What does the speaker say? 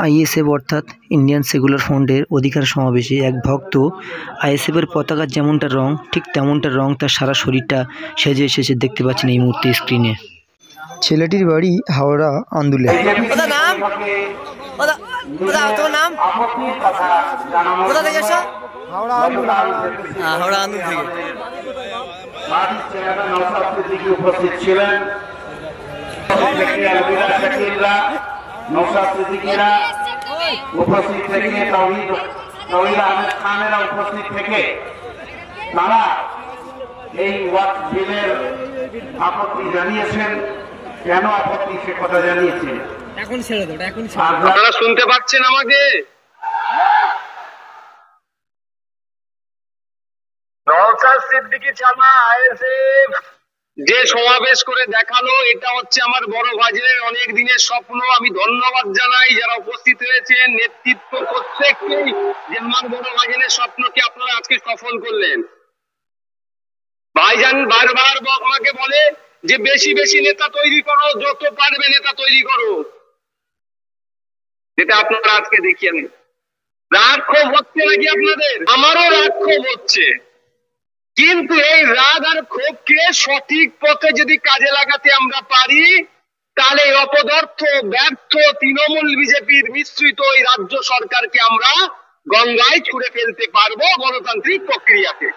ISF অর্থাৎ Indian secular ফ্রন্টের অধিকার সমাবেশে এক ভক্ত আইএসএফের পতাকার যেমনটা রং ঠিক তেমনটা রং তার সারা শরীরটা সেজে এসেছে, দেখতে পাচ্ছেন এই মুহূর্তে স্ক্রিনে। ছেলেটির বাড়ি হাওড়া আন্দুলে। হাওড়া আন্দুল থেকে উপস্থিত ছিলেন উপস্থিত থেকে তৌহিদ আহমেদ খানেরা উপস্থিত থেকে তারা এই ওয়াকফ বিলের আপত্তি জানিয়েছেন। কেন আপত্তি সে কথা জানিয়েছেন এখন ছেড়ে দাও, এখন আপনারা শুনতে পাচ্ছেন আমাকে? নওশাদ সিদ্দিকী ছাড়া আইএসএফ যে সমাবেশ করে দেখালো, এটা হচ্ছে আমার বড় ভাইদের অনেক দিনের স্বপ্ন। আমি ধন্যবাদ জানাই যারা উপস্থিত হয়েছেন, নেতৃত্ব প্রত্যেককেই, যে আমার বড় ভাইদের স্বপ্নকে আপনারা আজকে সফল করলেন। ভাইজান বারবার আমাকে বলে যে বেশি বেশি নেতা তৈরি করো, যত পারবে নেতা তৈরি করো, যেটা আপনারা আজকে দেখিয়েন। রাগ ক্ষোভ হচ্ছে নাকি আপনাদের? আমারও রাগ ক্ষোভ হচ্ছে, কিন্তু এই রাগ আর ক্ষোভকে সঠিক পথে যদি কাজে লাগাতে আমরা পারি, তাহলে অপদার্থ ব্যর্থ তৃণমূল বিজেপির মিশ্রিত এই রাজ্য সরকারকে আমরা গঙ্গায় ছুঁড়ে ফেলতে পারবো গণতান্ত্রিক প্রক্রিয়াতে।